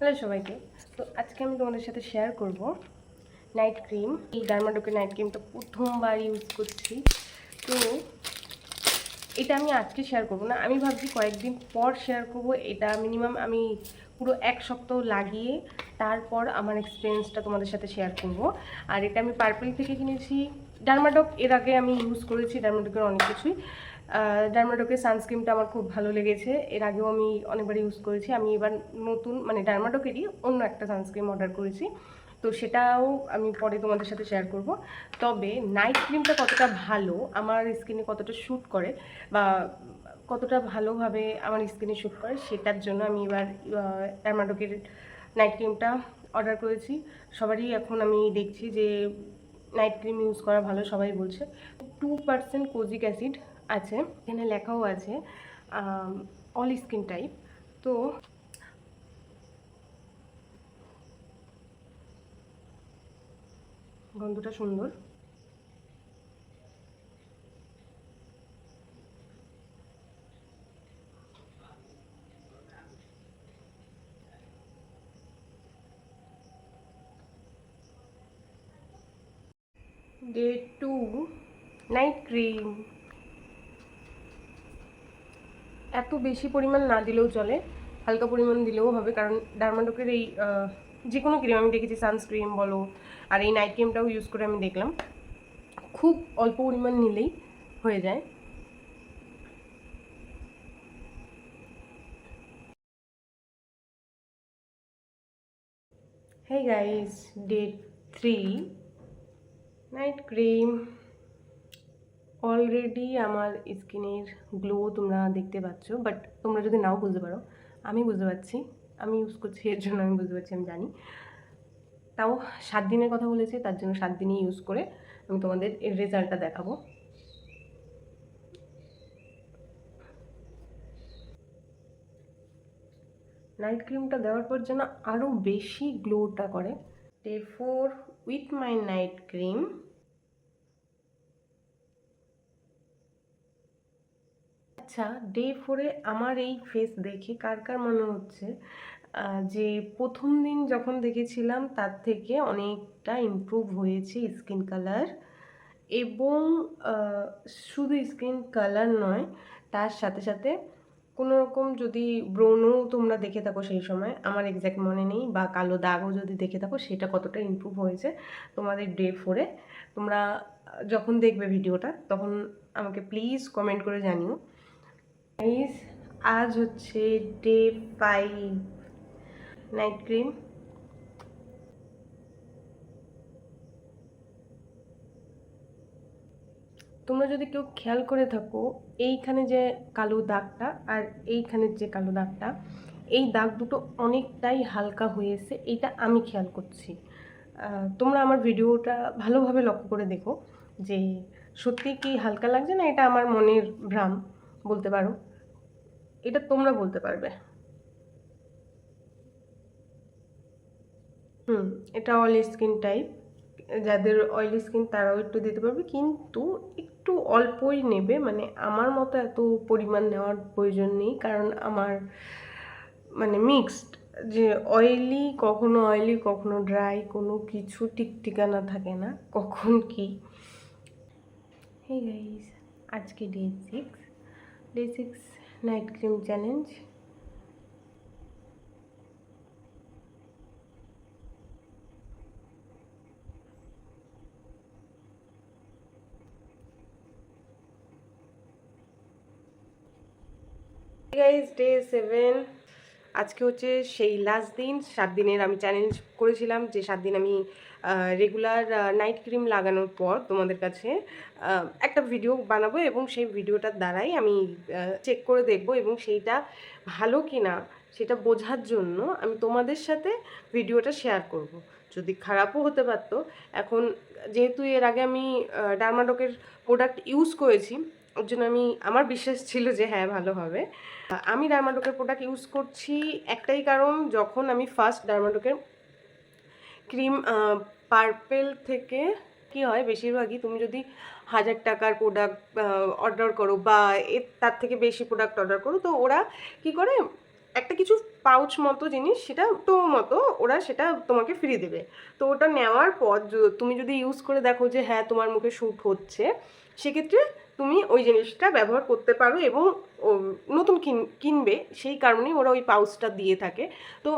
Hello সবাইকে। তো আজকে আমি তোমাদের সাথে শেয়ার করব নাইট ক্রিম। এই ডার্মাডোকের নাইট ক্রিমটা প্রথমবার ইউজ করছি। তো এটা আমি আজকে শেয়ার করব না, আমি ভাবছি কয়েকদিন পর শেয়ার করব। এটা মিনিমাম আমি পুরো এক সপ্তাহ লাগিয়ে তারপর আমার এক্সপিরিয়েন্সটা তোমাদের সাথে শেয়ার করব। আর এটা আমি পার্পল থেকে কিনেছি। ডার্মাডক এর আগে আমি ইউজ করেছি ডার্মাডকের অনেক কিছুই। ডার্মাডকের সানস্ক্রিনটা আমার খুব ভালো লেগেছে, এর আগেও আমি অনেকবার ইউজ করেছি। আমি এবার নতুন মানে ডার্মাডকেরই অন্য একটা সানস্ক্রিন অর্ডার করেছি, তো সেটাও আমি পরে তোমাদের সাথে শেয়ার করব। তবে নাইট ক্রিমটা কতটা ভালো, আমার স্কিনে কতটা শ্যুট করে বা কতটা ভালোভাবে আমার স্কিনে শ্যুট করে, সেটার জন্য আমি এবার ডার্মাডকের নাইট ক্রিমটা অর্ডার করেছি। সবারই এখন আমি দেখছি যে নাইট ক্রিম ইউজ করা ভালো, সবাই বলছে। 2% কোজিক অ্যাসিড আছে, এখানে লেখাও আছে অল স্কিন টাইপ। তো গন্ধটা সুন্দর। Day 2 night cream. এত বেশি পরিমাণ না দিলেও চলে, হালকা পরিমাণ দিলেও হবে, কারণ ডার্মাডকের এই যে কোনো ক্রিম আমি দেখেছি, সানস্ক্রিন বলো আর এই নাইট ক্রিমটাও ইউজ করে আমি দেখলাম খুব অল্প পরিমাণ নিলেই হয়ে যায়। Hey guys, day 3 night cream. Already আমার স্কিনের গ্লো তোমরা দেখতে পাচ্ছ, বাট তোমরা যদি নাও বুঝতে পারো, আমি বুঝতে পারছি। আমি ইউজ করছি এর জন্য আমি বুঝতে পারছি, আমি জানি। তাও 7 দিনের কথা বলেছি, তার জন্য 7 দিনই ইউজ করে আমি তোমাদের এর রেজাল্টটা দেখাবো। নাইট ক্রিমটা দেওয়ার পর যেন আরও বেশি গ্লোটা করে। Day 4 with my night cream. আচ্ছা, ডে 4-এ আমার এই ফেস দেখে কার কার মনে হচ্ছে যে প্রথম দিন যখন দেখেছিলাম তার থেকে অনেকটা ইমপ্রুভ হয়েছে স্কিন কালার, এবং শুধু স্কিন কালার নয়, তার সাথে সাথে কোনো রকম যদি ব্রণও তোমরা দেখে থাকো সেই সময়, আমার এক্স্যাক্ট মনে নেই, বা কালো দাগও যদি দেখে থাকো, সেটা কতটা ইমপ্রুভ হয়েছে তোমাদের ডে 4-এ তোমরা যখন দেখবে ভিডিওটা তখন আমাকে প্লিজ কমেন্ট করে জানিও। গাইস, আজ হচ্ছে ডে 5 নাইট ক্রিম। তোমরা যদি কেউ খেয়াল করে থাকো, এইখানে যে কালো দাগটা আর এইখানের যে কালো দাগটা, এই দাগ দুটো অনেকটাই হালকা হয়েছে, এইটা আমি খেয়াল করছি। তোমরা আমার ভিডিওটা ভালোভাবে লক্ষ্য করে দেখো যে সত্যি কি হালকা লাগছে, না এটা আমার মনের ভ্রম বলতে পারো, এটা তোমরা বলতে পারবে। এটা অল স্কিন টাইপ, যাদের অয়েলি স্কিন তারাও একটু দিতে পারবে, কিন্তু একটু অল্পই নেবে, মানে আমার মতো এত পরিমাণ নেওয়ার প্রয়োজন নেই, কারণ আমার মানে মিক্সড, যে অয়েলি কখনো ড্রাই, কোনো কিছু ঠিক ঠিকানা থাকে না কখন কি। হে গাইস, আজকে day 6 night cream challenge. Guys, day 7 আজকে হচ্ছে সেই লাস্ট দিন। 7 দিনের আমি চ্যালেঞ্জ করেছিলাম যে 7 দিন আমি রেগুলার নাইট ক্রিম লাগানোর পর তোমাদের কাছে একটা ভিডিও বানাবো, এবং সেই ভিডিওটার দ্বারাই আমি চেক করে দেখব, এবং সেইটা ভালো কি না সেটা বোঝার জন্য আমি তোমাদের সাথে ভিডিওটা শেয়ার করব। যদি খারাপও হতে পারতো, এখন যেহেতু এর আগে আমি ডার্মাডকের প্রোডাক্ট ইউজ করেছি, ওর জন্য আমার বিশ্বাস ছিল যে হ্যাঁ ভালো হবে। আমি ডার্মাডকের প্রোডাক্ট ইউজ করছি একটাই কারণ, যখন আমি ফার্স্ট ডার্মাডকের ক্রিম পার্পেল থেকে, কি হয় বেশিরভাগই তুমি যদি 1000 টাকার প্রোডাক্ট অর্ডার করো বা তার থেকে বেশি প্রোডাক্ট অর্ডার করো, তো ওরা কি করে একটা কিছু পাউচ মতো জিনিস, সেটা তো মতো ওরা সেটা তোমাকে ফ্রি দেবে। তো ওটা নেওয়ার পর তুমি যদি ইউজ করে দেখো যে হ্যাঁ তোমার মুখে শ্যুট হচ্ছে, সেক্ষেত্রে তুমি ওই জিনিসটা ব্যবহার করতে পারো এবং নতুন কিনবে, সেই কারণেই ওরা ওই পাউচটা দিয়ে থাকে। তো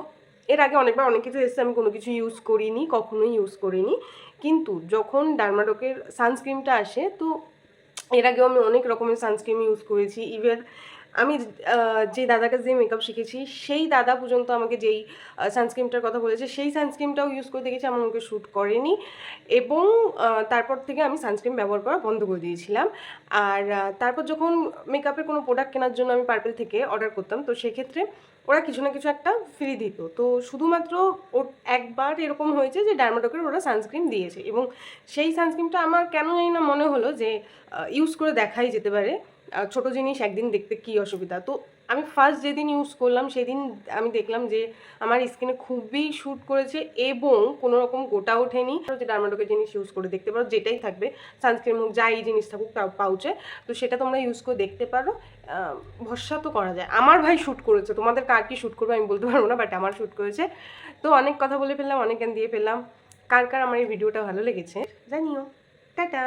এর আগে অনেকবার অনেক কিছু এসেছে, আমি কোনো কিছু ইউজ করিনি, কখনোই ইউজ করিনি। কিন্তু যখন ডার্মাডকের সানস্ক্রিনটা আসে, তো এর আগেও আমি অনেক রকমের সানস্ক্রিন ইউজ করেছি। ইভেন আমি যে দাদার কাছে যে মেকআপ শিখেছি সেই দাদা পর্যন্ত আমাকে যেই সানস্ক্রিনটার কথা বলেছে সেই সানস্ক্রিনটাও ইউজ করে দেখেছি, আমার মুখে শ্যুট করেনি। এবং তারপর থেকে আমি সানস্ক্রিন ব্যবহার করা বন্ধ করে দিয়েছিলাম। আর তারপর যখন মেকআপের কোনো প্রোডাক্ট কেনার জন্য আমি পার্পেল থেকে অর্ডার করতাম, তো সেক্ষেত্রে ওরা কিছু না কিছু একটা ফ্রি দিত। তো শুধুমাত্র একবার এরকম হয়েছে যে ডার্মাডকের ওরা সানস্ক্রিন দিয়েছে, এবং সেই সানস্ক্রিনটা আমার কেন জানি না মনে হলো যে ইউজ করে দেখাই যেতে পারে, ছোটো জিনিস একদিন দেখতে কী অসুবিধা। তো আমি ফার্স্ট যেদিন ইউজ করলাম সেদিন আমি দেখলাম যে আমার স্কিনে খুবই শ্যুট করেছে এবং কোনো রকম গোটা ওঠেনি। যে ডার্মাডকের জিনিস ইউজ করে দেখতে পারো, যেটাই থাকবে সানস্ক্রিন হোক যাই জিনিস থাকুক পাউচে, তো সেটা তোমরা ইউজ করে দেখতে পারো। ভরসা তো করা যায়। আমার ভাই শ্যুট করেছে, তোমাদের কার কি শ্যুট করবে আমি বলতে পারবো না, বাট আমার শ্যুট করেছে। তো অনেক কথা বলে ফেললাম, অনেক জ্ঞান দিয়ে ফেললাম। কার কার আমার এই ভিডিওটা ভালো লেগেছে জানিও। টাটা।